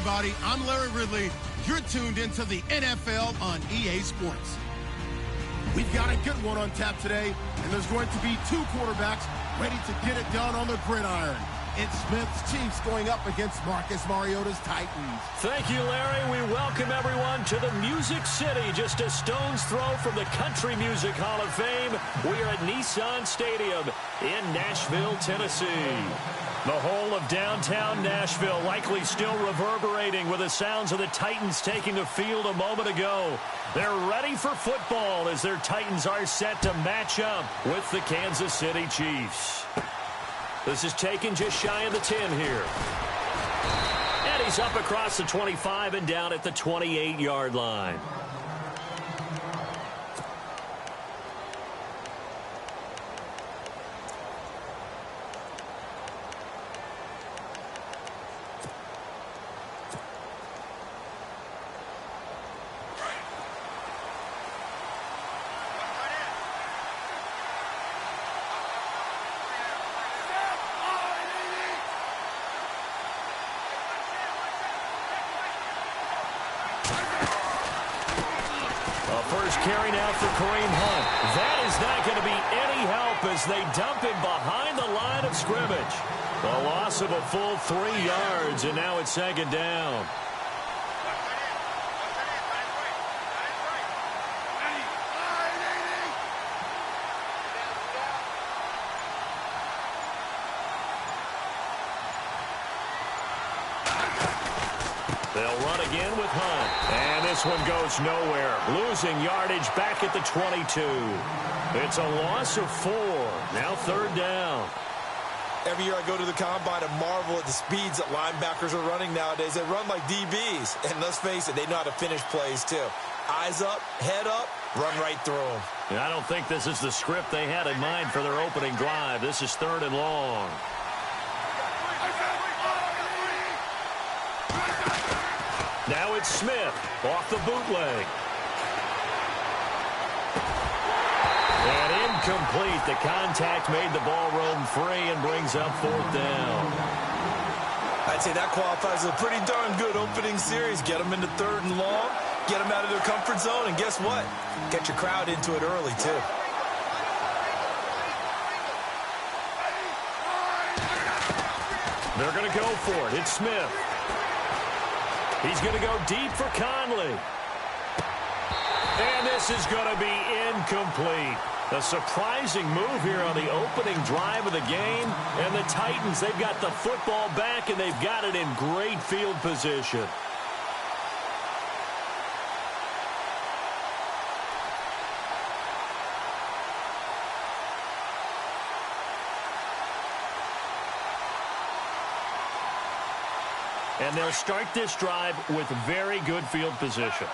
everybody. I'm Larry Ridley. You're tuned into the NFL on EA Sports. We've got a good one on tap today, and there's going to be two quarterbacks ready to get it done on the gridiron. It's Smith's Chiefs going up against Marcus Mariota's Titans. Thank you, Larry. We welcome everyone to the Music City, just a stone's throw from the Country Music Hall of Fame. We are at Nissan Stadium in Nashville, Tennessee. The whole of downtown Nashville likely still reverberating with the sounds of the Titans taking the field a moment ago. They're ready for football as their Titans are set to match up with the Kansas City Chiefs. This is taken just shy of the 10 here. And he's up across the 25 and down at the 28-yard line. Carry now for Kareem Hunt. That is not going to be any help as they dump him behind the line of scrimmage. The loss of a full 3 yards, and now it's second down. They'll run again with Hunt. And this one goes nowhere. Losing yardage back at the 22. It's a loss of 4. Now third down. Every year I go to the combine and marvel at the speeds that linebackers are running nowadays. They run like DBs. And let's face it, they know how to finish plays too. Eyes up, head up, run right through them. I don't think this is the script they had in mind for their opening drive. This is third and long. Now it's Smith off the bootleg. And incomplete. The contact made the ball roam free and brings up fourth down. I'd say that qualifies as a pretty darn good opening series. Get them into third and long, get them out of their comfort zone, and guess what? Get your crowd into it early, too. They're going to go for it. It's Smith. He's going to go deep for Conley. And this is going to be incomplete. A surprising move here on the opening drive of the game. And the Titans, they've got the football back, and they've got it in great field position. And they'll start this drive with very good field position.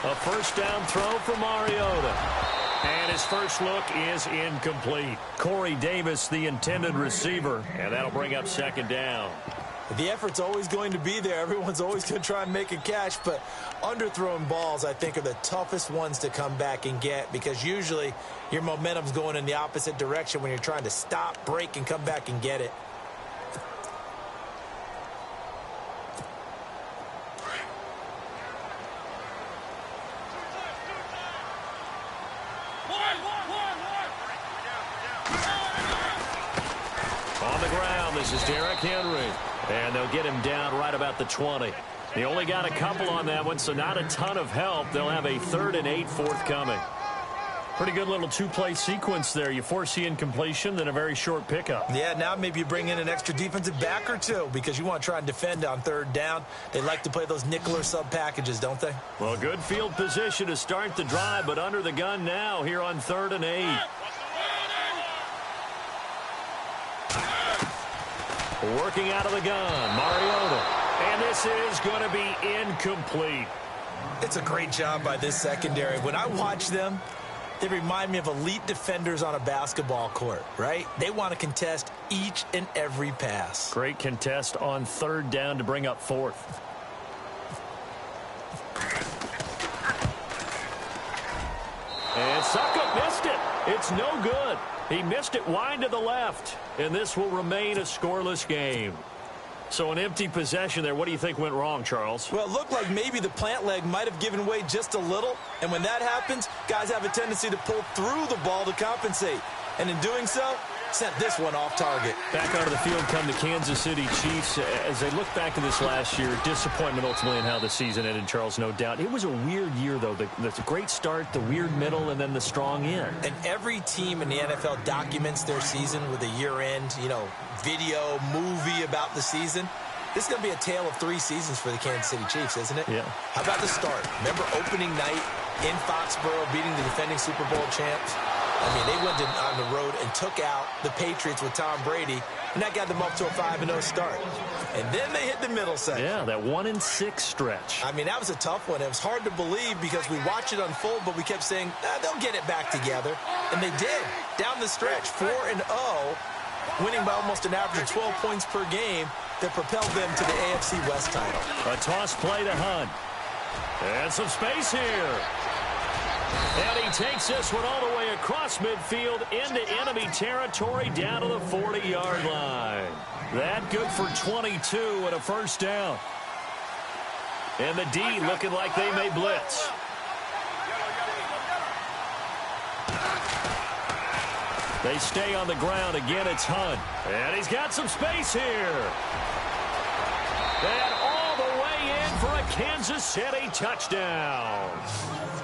A first down throw for Mariota. And his first look is incomplete. Corey Davis, the intended receiver. And that'll bring up second down. The effort's always going to be there. Everyone's always going to try and make a catch, but underthrown balls, I think, are the toughest ones to come back and get because usually your momentum's going in the opposite direction when you're trying to stop, break, and come back and get it. On the ground, this is Derrick Henry. And they'll get him down right about the 20. They only got a couple on that one, so not a ton of help. They'll have a 3rd and 8 forthcoming. Pretty good little two-play sequence there. You force the incompletion, then a very short pickup. Yeah, now maybe you bring in an extra defensive back or two because you want to try and defend on third down. They like to play those nickel or sub packages, don't they? Well, good field position to start the drive, but under the gun now here on 3rd and 8. Working out of the gun, Mariota. And this is going to be incomplete. It's a great job by this secondary. When I watch them, they remind me of elite defenders on a basketball court, right? They want to contest each and every pass. Great contest on third down to bring up fourth. And Suckup missed it. It's no good. He missed it wide to the left. And this will remain a scoreless game. So an empty possession there. What do you think went wrong, Charles? Well, it looked like maybe the plant leg might have given way just a little. And when that happens, guys have a tendency to pull through the ball to compensate. And in doing so, sent this one off target. Back onto the field come the Kansas City Chiefs. As they look back to this last year, disappointment ultimately in how the season ended, Charles, no doubt. It was a weird year, though. The great start, the weird middle, and then the strong end. And every team in the NFL documents their season with a year-end, video, movie about the season. This is going to be a tale of 3 seasons for the Kansas City Chiefs, isn't it? Yeah. How about the start? Remember opening night in Foxborough, beating the defending Super Bowl champs? I mean, they went on the road and took out the Patriots with Tom Brady, and that got them up to a 5-0 start. And then they hit the middle section. Yeah, that 1-6 stretch. I mean, that was a tough one. It was hard to believe because we watched it unfold, but we kept saying, they'll get it back together. And they did. Down the stretch, 4-0, winning by almost an average of 12 points per game that propelled them to the AFC West title. A toss play to Hunt. And some space here. And he takes this one all the way across midfield into enemy territory down to the 40-yard line. That good for 22 and a first down. And the D looking like they may blitz. They stay on the ground. Again, it's Hunt. And he's got some space here. And all the way in for a Kansas City touchdown.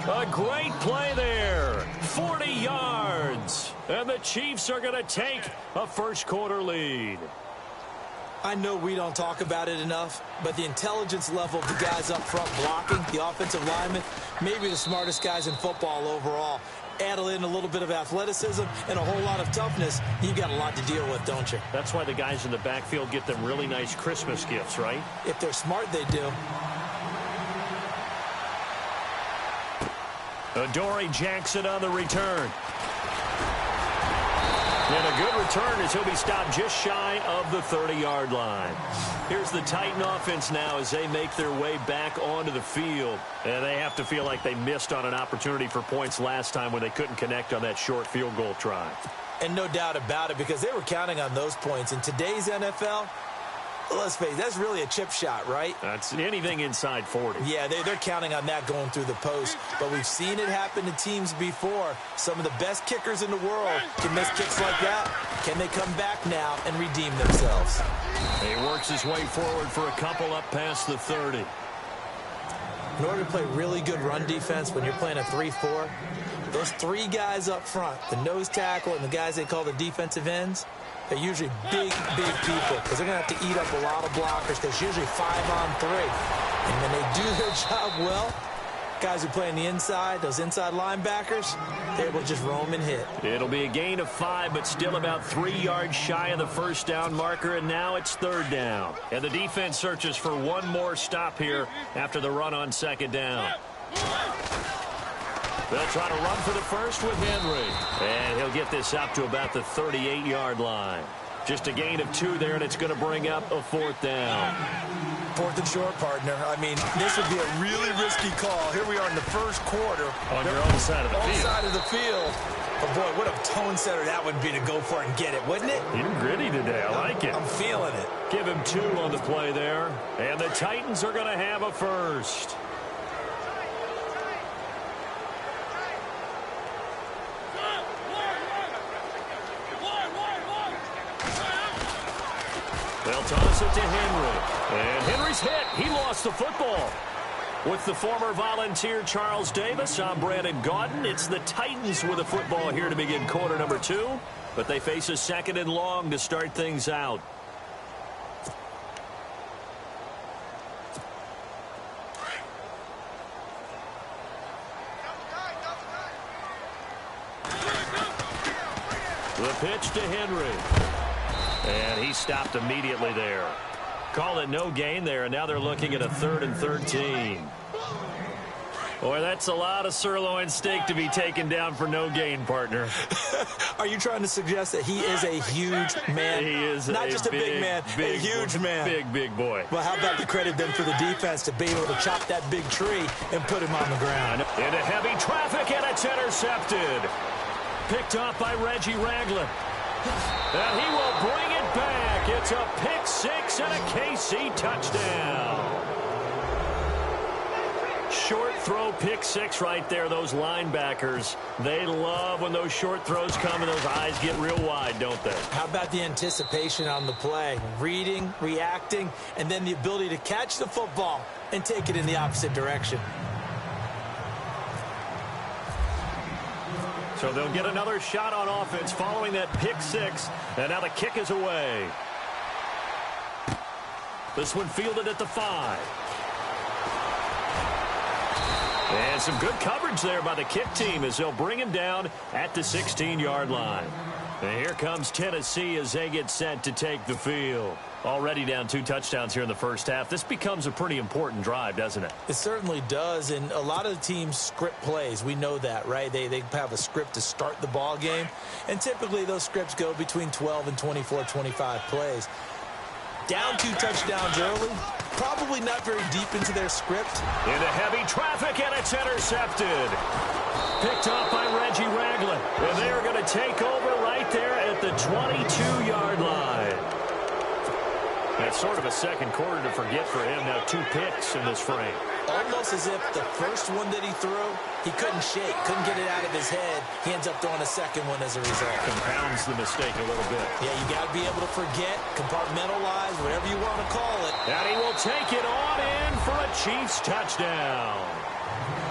A great play there. 40 yards. And the Chiefs are going to take a first-quarter lead. I know we don't talk about it enough, but the intelligence level of the guys up front blocking, the offensive linemen, maybe the smartest guys in football overall. Add in a little bit of athleticism and a whole lot of toughness, you've got a lot to deal with, don't you? That's why the guys in the backfield get them really nice Christmas gifts, right? If they're smart, they do. Adoree Jackson on the return. And a good return as he'll be stopped just shy of the 30-yard line. Here's the Titan offense now as they make their way back onto the field. And they have to feel like they missed on an opportunity for points last time when they couldn't connect on that short field goal try. And no doubt about it, because they were counting on those points. In today's NFL, let's face it, that's really a chip shot, right? That's anything inside 40. Yeah, they're counting on that going through the post. But we've seen it happen to teams before. Some of the best kickers in the world can miss kicks like that. Can they come back now and redeem themselves? He works his way forward for a couple up past the 30. In order to play really good run defense when you're playing a 3-4, those 3 guys up front, the nose tackle and the guys they call the defensive ends, they're usually big, big people because they're going to have to eat up a lot of blockers because usually 5 on 3. And when they do their job well, guys who play on the inside, those inside linebackers, they're able to just roam and hit. It'll be a gain of 5, but still about 3 yards shy of the first down marker, and now it's third down. And the defense searches for one more stop here after the run on second down. They'll try to run for the first with Henry. And he'll get this up to about the 38-yard line. Just a gain of 2 there, and it's going to bring up a fourth down. Fourth and short, partner. I mean, this would be a really risky call. Here we are in the first quarter. On your own side of the field. On side of the field. But, boy, what a tone setter that would be to go for it and get it, wouldn't it? You're gritty today. I like it. I'm feeling it. Give him 2 on the play there. And the Titans are going to have a first. They'll toss it to Henry. And Henry's hit. He lost the football. With the former Volunteer Charles Davis, I'm Brandon Gaudin. It's the Titans with a football here to begin quarter number 2. But they face a second and long to start things out. The pitch to Henry. And he stopped immediately there. Call it no gain there, and now they're looking at a 3rd and 13. Boy, that's a lot of sirloin steak to be taken down for no gain, partner. Are you trying to suggest that he is a huge man? He is not just a big man, a huge man. Big boy. Well, how about the credit then for the defense to be able to chop that big tree and put him on the ground? Into heavy traffic, and it's intercepted. Picked off by Reggie Ragland. And he will bring it back. It's a pick six and a KC touchdown. Short throw pick six right there. Those linebackers, they love when those short throws come and those eyes get real wide, don't they? How about the anticipation on the play? Reading, reacting, and then the ability to catch the football and take it in the opposite direction. So they'll get another shot on offense following that pick six. And now the kick is away. This one fielded at the 5. And some good coverage there by the kick team as they'll bring him down at the 16-yard line. And here comes Tennessee as they get set to take the field. Already down 2 touchdowns here in the first half. This becomes a pretty important drive, doesn't it? It certainly does, and a lot of the teams script plays. We know that, right? They have a script to start the ball game, and typically those scripts go between 12 and 24, 25 plays. Down 2 touchdowns early, probably not very deep into their script. Into heavy traffic, and it's intercepted. Picked off by Reggie Ragland. And they are going to take over right there at the 22-yard line. That's sort of a second quarter to forget for him. Now 2 picks in this frame. Almost as if the first one that he threw, he couldn't shake, couldn't get it out of his head. He ends up throwing a second one as a result. Compounds the mistake a little bit. Yeah, you got to be able to forget, compartmentalize, whatever you want to call it. And he will take it on in for a Chiefs touchdown.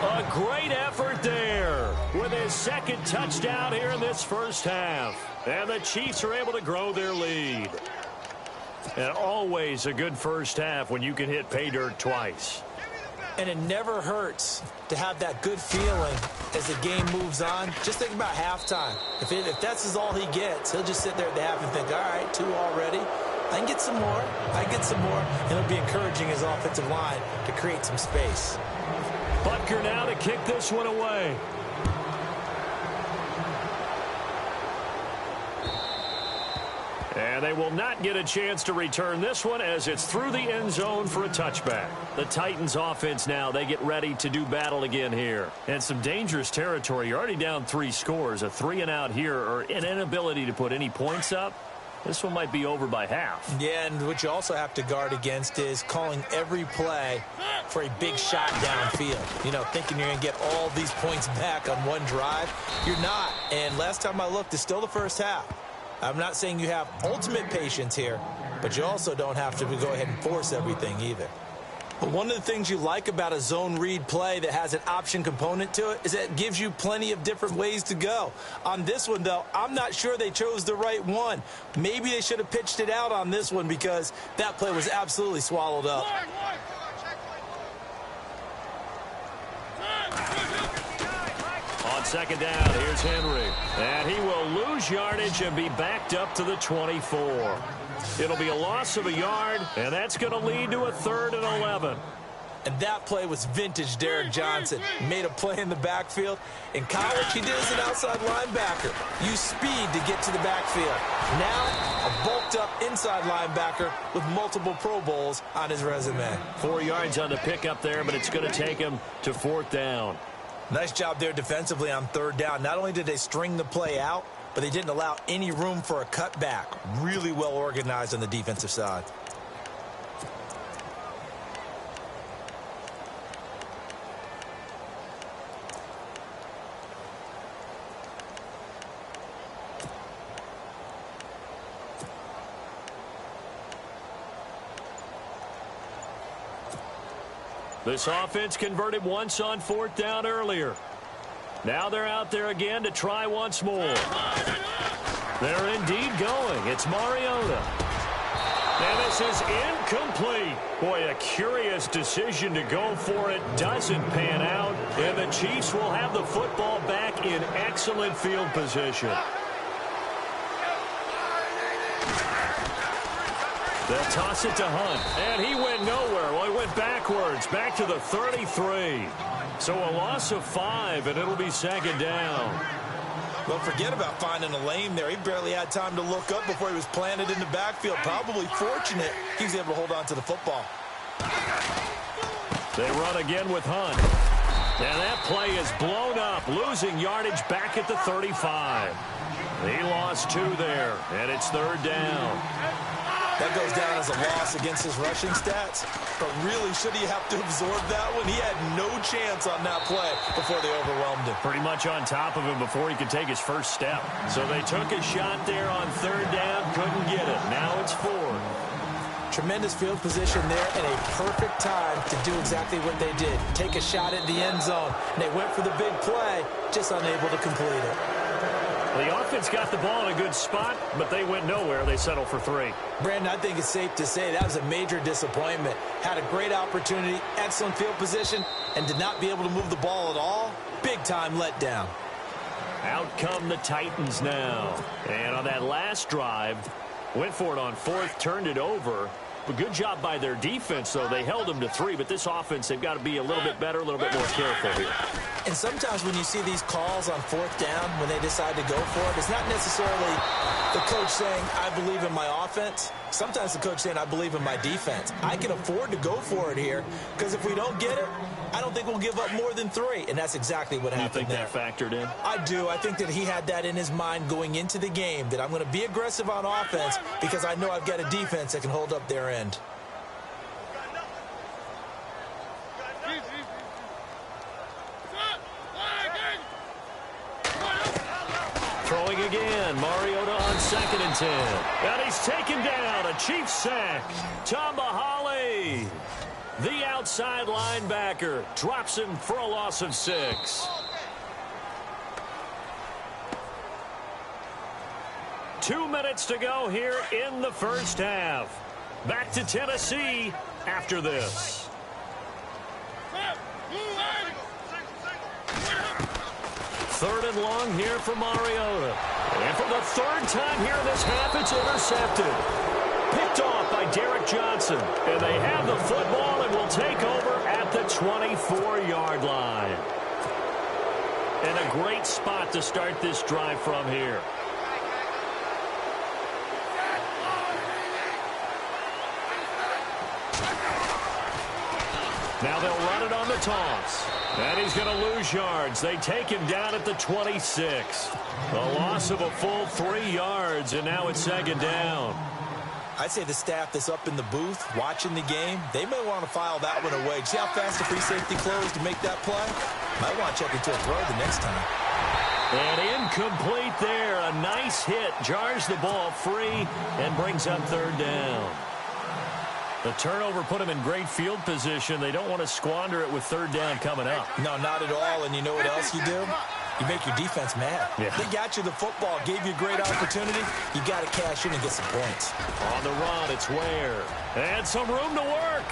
A great effort there with his second touchdown here in this first half. And the Chiefs are able to grow their lead. And always a good first half when you can hit pay dirt twice. And it never hurts to have that good feeling as the game moves on. Just think about halftime. If that's all he gets, he'll just sit there at the half and think, all right, 2 already. I can get some more. I can get some more. And it'll be encouraging his offensive line to create some space. Butker now to kick this one away. And they will not get a chance to return this one as it's through the end zone for a touchback. The Titans offense now, they get ready to do battle again here. And some dangerous territory. You're already down 3 scores. A 3-and-out here or an inability to put any points up. This one might be over by half. Yeah, and what you also have to guard against is calling every play for a big shot downfield. You know, thinking you're going to get all these points back on one drive. You're not. And last time I looked, it's still the first half. I'm not saying you have ultimate patience here, but you also don't have to go ahead and force everything either. But one of the things you like about a zone read play that has an option component to it is that it gives you plenty of different ways to go. On this one, though, I'm not sure they chose the right one. Maybe they should have pitched it out on this one because that play was absolutely swallowed up. On second down, here's Henry. And he will lose yardage and be backed up to the 24. It'll be a loss of a yard, and that's going to lead to a 3rd and 11. And that play was vintage Derek Johnson. Made a play in the backfield. In college, he did as an outside linebacker. Used speed to get to the backfield. Now, a bulked-up inside linebacker with multiple Pro Bowls on his resume. 4 yards on the pickup there, but it's going to take him to 4th down. Nice job there defensively on 3rd down. Not only did they string the play out, but they didn't allow any room for a cutback. Really well organized on the defensive side. This offense converted once on 4th down earlier. Now they're out there again to try once more. They're indeed going. It's Mariota. And this is incomplete. Boy, a curious decision to go for it. Doesn't pan out. And the Chiefs will have the football back in excellent field position. They'll toss it to Hunt. And he went nowhere. Well, he went backwards. Back to the 33. So a loss of 5, and it'll be second down. Well, forget about finding a lane there. He barely had time to look up before he was planted in the backfield. Probably fortunate he was able to hold on to the football. They run again with Hunt. And that play is blown up, losing yardage back at the 35. He lost 2 there, and it's third down. That goes down as a loss against his rushing stats. But really, should he have to absorb that one? He had no chance on that play before they overwhelmed him. Pretty much on top of him before he could take his first step. So they took a shot there on third down, couldn't get it. Now it's 4. Tremendous field position there and a perfect time to do exactly what they did. Take a shot at the end zone. And they went for the big play, just unable to complete it. The offense got the ball in a good spot, but they went nowhere. They settled for 3. Brandon, I think it's safe to say that was a major disappointment. Had a great opportunity, excellent field position, and did not be able to move the ball at all. Big-time letdown. Out come the Titans now. And on that last drive, went for it on 4th, turned it over. A good job by their defense, though. They held them to 3, but this offense, they've got to be a little bit better, a little bit more careful here. And sometimes when you see these calls on 4th down, when they decide to go for it, it's not necessarily the coach saying, I believe in my offense. Sometimes the coach saying, I believe in my defense. I can afford to go for it here, because if we don't get it, I don't think we'll give up more than 3. And that's exactly what happened there. You think that factored in? I do. I think that he had that in his mind going into the game, that I'm going to be aggressive on offense because I know I've got a defense that can hold up their end. Throwing again, Mariota on 2nd and 10. And he's taken down, a Chiefs sack. Tambahali, the outside linebacker, drops him for a loss of 6. 2 minutes to go here in the first half. Back to Tennessee after this. 3rd and long here for Mariota. And for the 3rd time here in this half, it's intercepted. Picked off by Derek Johnson. And they have the football and will take over at the 24-yard line. And a great spot to start this drive from here. Now they'll run it on the toss. And he's going to lose yards. They take him down at the 26. A loss of a full 3 yards, and now it's 2nd down. I'd say the staff that's up in the booth watching the game, they may want to file that one away. See how fast the free safety closed to make that play? Might want to check into a throw the next time. And incomplete there. A nice hit. Jars the ball free and brings up 3rd down. The turnover put them in great field position. They don't want to squander it with 3rd down coming up. No, not at all. And you know what else you do? You make your defense mad. Yeah. They got you the football, gave you a great opportunity. You got to cash in and get some points. On the run, it's Ware. And some room to work.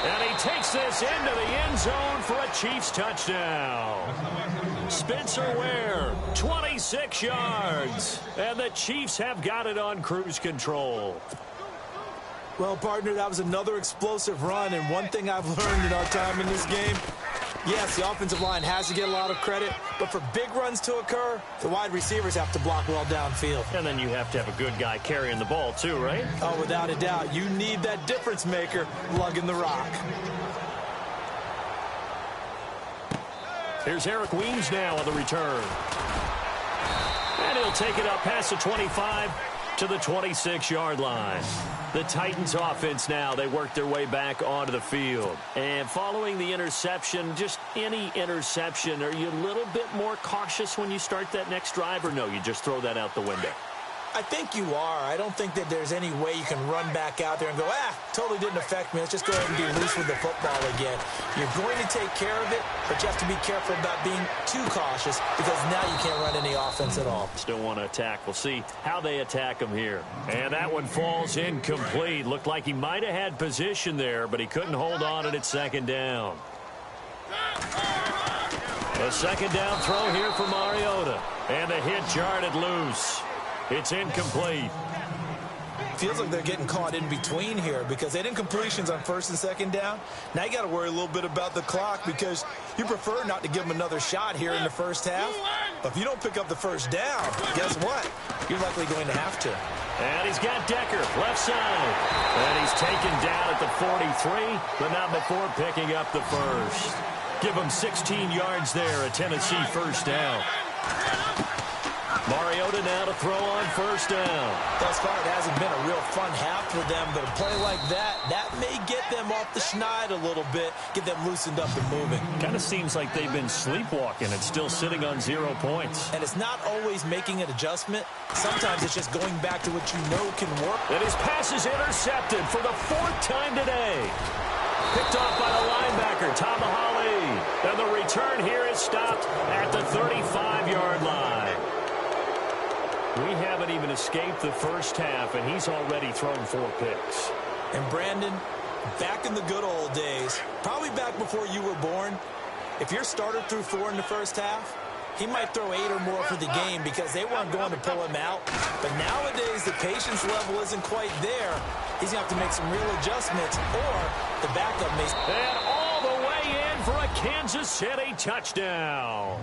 And he takes this into the end zone for a Chiefs touchdown. Spencer Ware, 26 yards. And the Chiefs have got it on cruise control. Well, partner, that was another explosive run, and one thing I've learned in our time in this game, yes, the offensive line has to get a lot of credit, but for big runs to occur, the wide receivers have to block well downfield. And then you have to have a good guy carrying the ball, too, right? Oh, without a doubt. You need that difference maker lugging the rock. Here's Eric Weems now on the return. And he'll take it up past the 25 to the 26-yard line. The Titans offense now, they work their way back onto the field. And following the interception, just any interception, are you a little bit more cautious when you start that next drive, or no, you just throw that out the window? I think you are. I don't think that there's any way you can run back out there and go, totally didn't affect me. Let's just go ahead and be loose with the football again. You're going to take care of it, but you have to be careful about being too cautious because now you can't run any offense at all. Still want to attack. We'll see how they attack him here. And that one falls incomplete. Looked like he might have had position there, but he couldn't hold on and it's 2nd down. A 2nd down throw here for Mariota. And the hit jarred it loose. It's incomplete. feels like they're getting caught in between here because they didn't completions on first and second down. Now you got to worry a little bit about the clock because you prefer not to give them another shot here in the first half. But if you don't pick up the first down, guess what? You're likely going to have to. And he's got Decker, left side. And he's taken down at the 43, but not before picking up the first. Give him 16 yards there, a Tennessee first down. Mariota now to throw on first down. Thus far, it hasn't been a real fun half for them, but a play like that may get them off the schneid a little bit, get them loosened up and moving. Kind of seems like they've been sleepwalking and still sitting on 0 points. And it's not always making an adjustment. Sometimes it's just going back to what you know can work. And his pass is intercepted for the 4th time today. Picked off by the linebacker, Tamahali. And the return here is stopped at the 35-yard line. We haven't even escaped the first half, and he's already thrown 4 picks. And Brandon, back in the good old days, probably back before you were born, if your starter threw 4 in the first half, he might throw 8 or more for the game because they weren't going to pull him out. But nowadays, the patience level isn't quite there. He's going to have to make some real adjustments, or the backup may... And all the way in for a Kansas City touchdown.